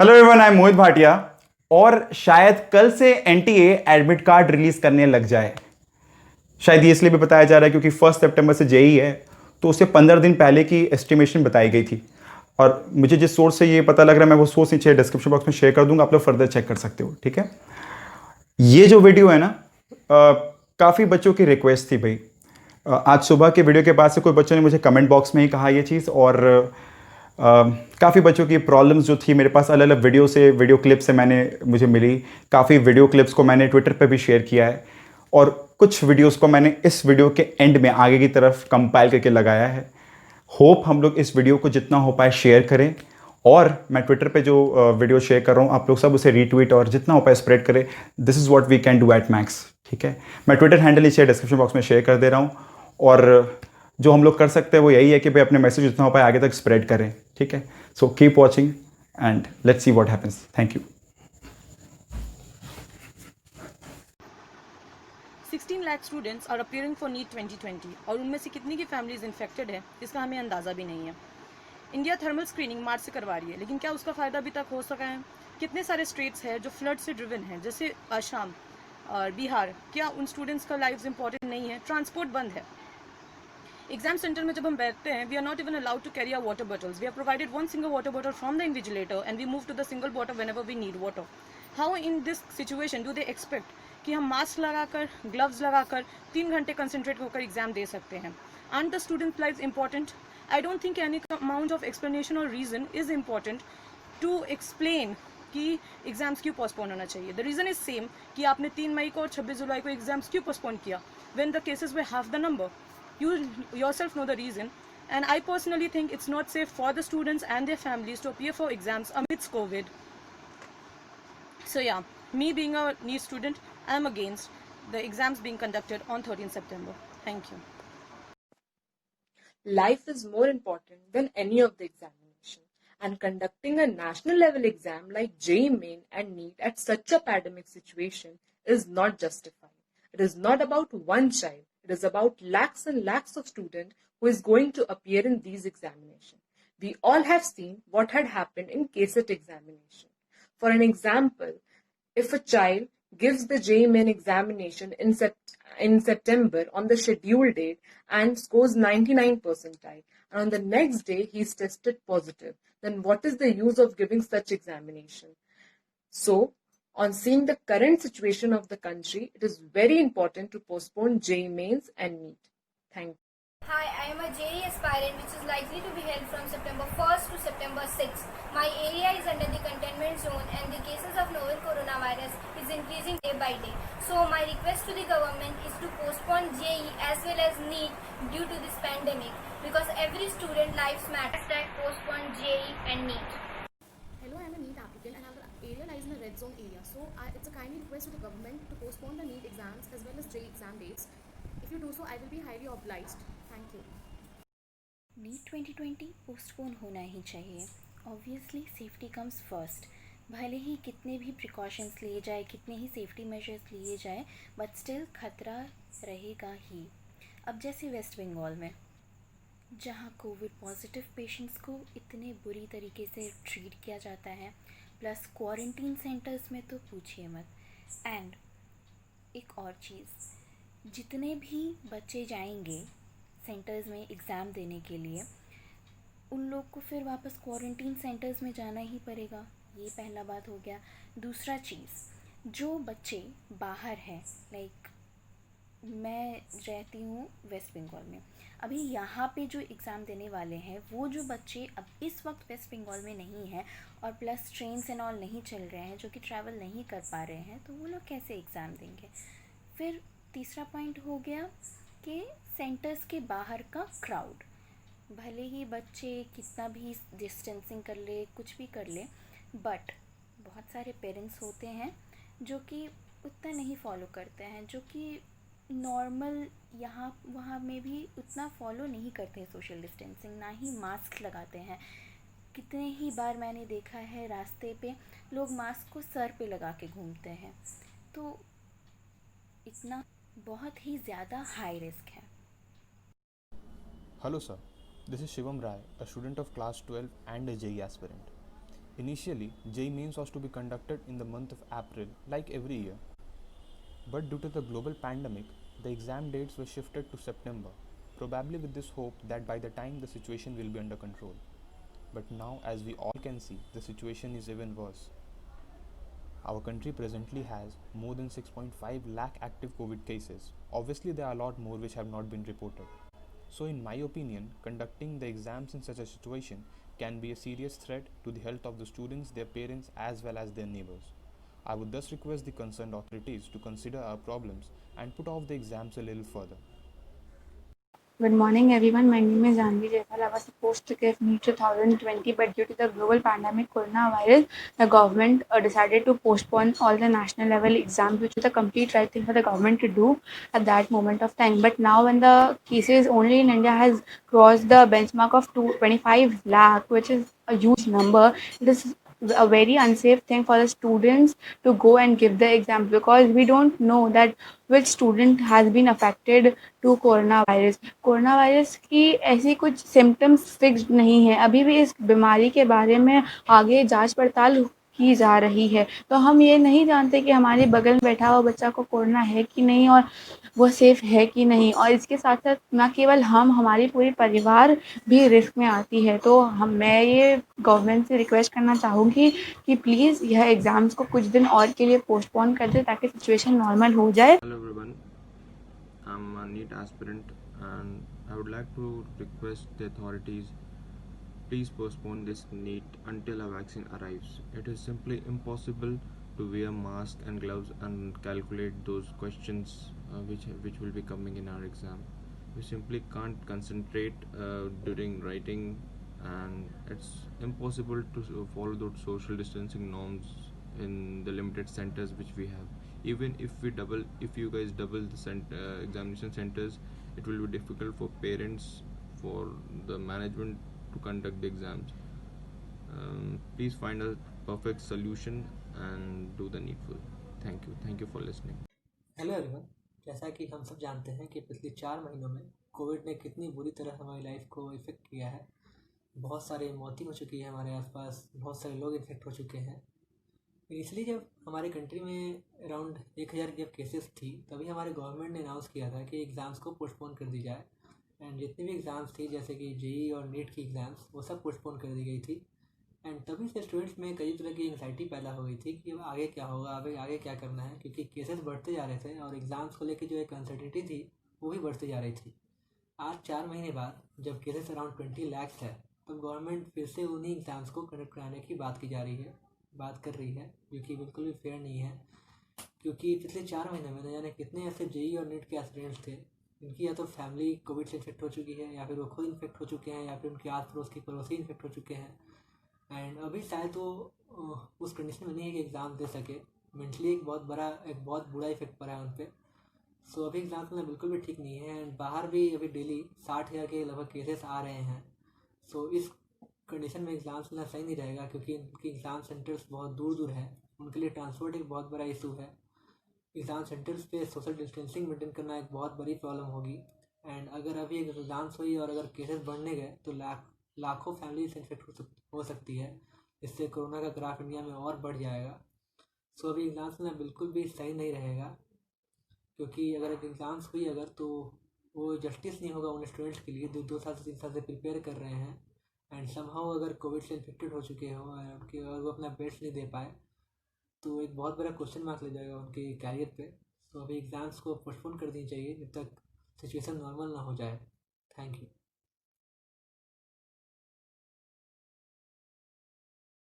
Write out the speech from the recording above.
Hello everyone, I am मोहित भाटिया। और शायद कल से एनटीए एडमिट कार्ड रिलीज करने लग जाए। शायद ये इसलिए भी बताया जा रहा है क्योंकि 1 सितंबर से जेई है, तो उसे 15 दिन पहले की एस्टिमेशन बताई गई थी। और मुझे जिस सोर्स से ये पता लग रहा है, मैं वो सोर्स नीचे डिस्क्रिप्शन बॉक्स में शेयर कर दूंगा, आप लोग फर्दर चेक कर सकते हो। ठीक है, ये जो वीडियो है ना, काफ़ी बच्चों की रिक्वेस्ट थी भाई। आज सुबह के वीडियो के बाद से कोई बच्चों ने मुझे कमेंट बॉक्स में ही कहा ये चीज़, और काफ़ी बच्चों की प्रॉब्लम्स जो थी मेरे पास अलग अलग वीडियो क्लिप से मुझे मिली। काफ़ी वीडियो क्लिप्स को मैंने ट्विटर पे भी शेयर किया है, और कुछ वीडियोस को मैंने इस वीडियो के एंड में आगे की तरफ कंपाइल करके लगाया है। होप हम लोग इस वीडियो को जितना हो पाए शेयर करें, और मैं ट्विटर पे जो वीडियो शेयर कर रहा हूँ, आप लोग सब उसे रीट्वीट और जितना हो पाए स्प्रेड करें। This is what we can do at max. ठीक है, मैं ट्विटर हैंडल नीचे डिस्क्रिप्शन बॉक्स में शेयर कर दे रहा हूँ, और जो हम लोग कर सकते हैं वो यही है कि भाई अपने मैसेज जितना हो पाए आगे तक स्प्रेड करें। ठीक है, so keep watching and let's see what happens. Thank you. 16 lakh students are appearing for NEET 2020 और उनमें से कितनी की फैमिलीज इन्फेक्टेड है इसका हमें अंदाज़ा भी नहीं है। इंडिया थर्मल स्क्रीनिंग मार्च से करवा रही है, लेकिन क्या उसका फ़ायदा अभी तक हो सका है? कितने सारे स्टेट्स हैं जो फ्लड से ड्रिवन हैं, जैसे असम और बिहार, क्या उन स्टूडेंट्स का लाइफ इंपॉर्टेंट नहीं है? ट्रांसपोर्ट बंद है। एग्जाम सेंटर में जब हम बैठते हैं, we are not even allowed to carry our water bottles. We are provided one single water bottle from the invigilator and we move to the single bottle whenever we need water. How in this situation do they expect कि हम mask लगाकर, gloves लगाकर 3 घंटे concentrate होकर exam दे सकते हैं? Are the student life important? I don't think any amount of explanation और reason is important to explain कि एग्जाम्स क्यों पोस्टपोन होना चाहिए। द रीजन इज सेम कि आपने 3 मई को और 26 जुलाई को एग्जाम्स क्यों पोस्टपोन किया when the cases way half the number. You yourself know the reason, and I personally think it's not safe for the students and their families to appear for exams amidst COVID. So yeah, me being a NEET student, I am against the exams being conducted on 13 September. Thank you. Life is more important than any of the examination, and conducting a national level exam like JEE Main and NEET at such a pandemic situation is not justified. It is not about one child. It is about lakhs and lakhs of students who is going to appear in these examinations. We all have seen what had happened in KCET examination. For an example, if a child gives the JEE Main examination in September on the scheduled date and scores 99 percentile, and on the next day he is tested positive, then what is the use of giving such examination? So, on seeing the current situation of the country, it is very important to postpone JEE Mains and NEET. Thank you. Hi, I am a JEE aspirant which is likely to be held from September 1st to September 6th. My area is under the containment zone and the cases of novel coronavirus is increasing day by day. So my request to the government is to postpone JEE as well as NEET due to this pandemic, because every student lives matter. Hashtag postpone JEE and NEET. Hello, I am a NEET applicant and our area lies in a red zone area. So it's a kindly request to the government to postpone the NEET exams as well as JEE exam dates. If you do so, I will be highly obliged. Thank you. NEET 2020 postpone होना ही चाहिए। Obviously safety comes first. भले ही कितने भी precautions लिए जाए, कितने ही सेफ्टी मेजर्स लिए जाए, बट स्टिल खतरा रहेगा ही। अब जैसे वेस्ट बंगाल में, जहाँ कोविड पॉजिटिव पेशेंट्स को इतने बुरी तरीके से ट्रीट किया जाता है, प्लस क्वारंटीन सेंटर्स में तो पूछिए मत। एंड एक और चीज़, जितने भी बच्चे जाएंगे सेंटर्स में एग्ज़ाम देने के लिए, उन लोग को फिर वापस क्वारंटीन सेंटर्स में जाना ही पड़ेगा। ये पहला बात हो गया। दूसरा चीज़, जो बच्चे बाहर हैं, लाइक मैं रहती हूँ वेस्ट बंगाल में, अभी यहाँ पे जो एग्ज़ाम देने वाले हैं वो जो बच्चे अब इस वक्त वेस्ट बंगाल में नहीं हैं, और प्लस ट्रेन्स एंड ऑल नहीं चल रहे हैं, जो कि ट्रैवल नहीं कर पा रहे हैं, तो वो लोग कैसे एग्ज़ाम देंगे? फिर तीसरा पॉइंट हो गया कि सेंटर्स के बाहर का क्राउड। भले ही बच्चे कितना भी डिस्टेंसिंग कर ले, कुछ भी कर ले, बट बहुत सारे पेरेंट्स होते हैं जो कि उतना नहीं फॉलो करते हैं, जो कि नॉर्मल यहाँ वहाँ में भी उतना फॉलो नहीं करते हैं सोशल डिस्टेंसिंग, ना ही मास्क लगाते हैं। कितने ही बार मैंने देखा है रास्ते पे लोग मास्क को सर पे लगा के घूमते हैं, तो इतना बहुत ही ज़्यादा हाई रिस्क है। Hello sir, this is Shivam Rai, a student of class 12 and a JEE aspirant. Initially, JEE Mains was to be conducted in the month of April, like every year. But due to the global pandemic, the exam dates were shifted to September, probably with this hope that by the time the situation will be under control. But now, as we all can see, the situation is even worse. Our country presently has more than 6.5 lakh active COVID cases. Obviously, there are a lot more which have not been reported. So, in my opinion, conducting the exams in such a situation can be a serious threat to the health of the students, their parents, as well as their neighbors. I would thus request the concerned authorities to consider our problems and put off the exams a little further. Good morning, everyone. My name is Janvi Jaipal. I was supposed to give NEET 2020, but due to the global pandemic coronavirus, the government decided to postpone all the national level exams, which was the complete right thing for the government to do at that moment of time. But now, when the cases only in India has crossed the benchmark of 25 lakh, which is a huge number, it is a very unsafe thing for the students to go and give the exam, because we don't know that which student has been affected to corona virus की ऐसी कुछ symptoms fixed नहीं है, अभी भी इस बीमारी के बारे में आगे जांच पड़ताल की जा रही है। तो हम ये नहीं जानते कि हमारे बगल में बैठा हुआ बच्चा को कोरोना है कि नहीं और वो सेफ है कि नहीं, और इसके साथ साथ ना केवल हम, हमारी पूरी परिवार भी रिस्क में आती है। तो मैं ये गवर्नमेंट से रिक्वेस्ट करना चाहूँगी कि प्लीज़ यह एग्ज़ाम्स को कुछ दिन और के लिए पोस्टपोन कर दे, ताकि सिचुएशन नॉर्मल हो जाए। Hello everyone, I'm a NEET aspirant and I would like to request the authorities, please postpone this NEET until a vaccine arrives. It is simply impossible to wear mask and gloves and calculate those questions which will be coming in our exam. We simply can't concentrate during writing, and it's impossible to follow those social distancing norms in the limited centers which we have. Even if you guys double the examination centers, it will be difficult for parents, for the management to conduct the exams. Please find a perfect solution and do the needful. Thank you for listening. Hello everyone, जैसा कि हम सब जानते हैं कि पिछले 4 महीनों में कोविड ने कितनी बुरी तरह हमारी लाइफ को इफ़ेक्ट किया है। बहुत सारी मौतें हो चुकी है हमारे आसपास, बहुत सारे लोग इन्फेक्ट हो चुके हैं। इनिशियली जब हमारे कंट्री में अराउंड 1000 के केसेस थी, तभी हमारे गवर्नमेंट ने अनाउंस किया था कि एग्ज़ाम्स को पोस्टपोन कर दी जाए, एंड जितनी भी एग्ज़ाम्स थी जैसे कि जेई और नीट की एग्ज़ाम्स, वो सब पोस्टपोन कर दी गई थी। एंड तभी से स्टूडेंट्स में कई तरह की एंग्जाइटी पैदा हो गई थी कि अब आगे क्या होगा, आगे क्या करना है, क्योंकि केसेस बढ़ते जा रहे थे और एग्ज़ाम्स को लेकर जो एक अनसर्टिनिटी थी वो भी बढ़ती जा रही थी। आज 4 महीने बाद जब केसेस अराउंड 20 लाख है, तब गवर्नमेंट फिर से उन्हीं एग्ज़ाम्स को कंडक्ट कराने की बात कर रही है, जो कि बिल्कुल भी फेयर नहीं है। क्योंकि पिछले 4 महीने में न जाने कितने ऐसे जेई और नीट के एस्पिरेंट्स थे जिनकी या तो फैमिली कोविड से इन्फेक्ट हो चुकी है, या फिर वो खुद इन्फेक्ट हो चुके हैं, या फिर उनके आस पड़ोस के पड़ोसी इन्फेक्ट हो चुके हैं। एंड अभी शायद वो उस कंडीशन में नहीं है कि एग्ज़ाम दे सके। मेंटली एक बहुत बुरा इफेक्ट पड़ा है उन पर। सो अभी एग्ज़ाम देना बिल्कुल भी ठीक नहीं है। एंड बाहर भी अभी डेली 60,000 के लगभग केसेस आ रहे हैं। सो इस कंडीशन में एग्ज़ाम्स लेना सही नहीं रहेगा, क्योंकि उनके एग्ज़ाम सेंटर्स बहुत दूर है, उनके लिए ट्रांसपोर्ट एक बहुत बड़ा इशू है। एग्ज़ाम सेंटर्स पे सोशल डिस्टेंसिंग मेंटेन करना एक बहुत बड़ी प्रॉब्लम होगी। एंड अगर अभी एग्ज़ाम्स हुई और अगर केसेस बढ़ने गए तो लाखों फैमिलीज इन्फेक्ट हो सकती है, इससे कोरोना का ग्राफ इंडिया में और बढ़ जाएगा। सो अभी एग्ज़ाम्स लेना बिल्कुल भी सही नहीं रहेगा, क्योंकि अगर एग्ज़ाम्स हुई तो वो जस्टिस नहीं होगा उन स्टूडेंट्स के लिए जो 2 साल से 3 साल से प्रिपेयर कर रहे हैं, एंड समहाउ अगर कोविड से इन्फेक्टेड हो चुके हों और अगर वो अपना बेस्ट नहीं दे पाए तो एक बहुत बड़ा क्वेश्चन मार्क लग जाएगा उनके कैरियर पे। तो अभी एग्ज़ाम्स को पोस्टपोन कर देनी चाहिए जब तक सिचुएशन नॉर्मल ना हो जाए। Thank you.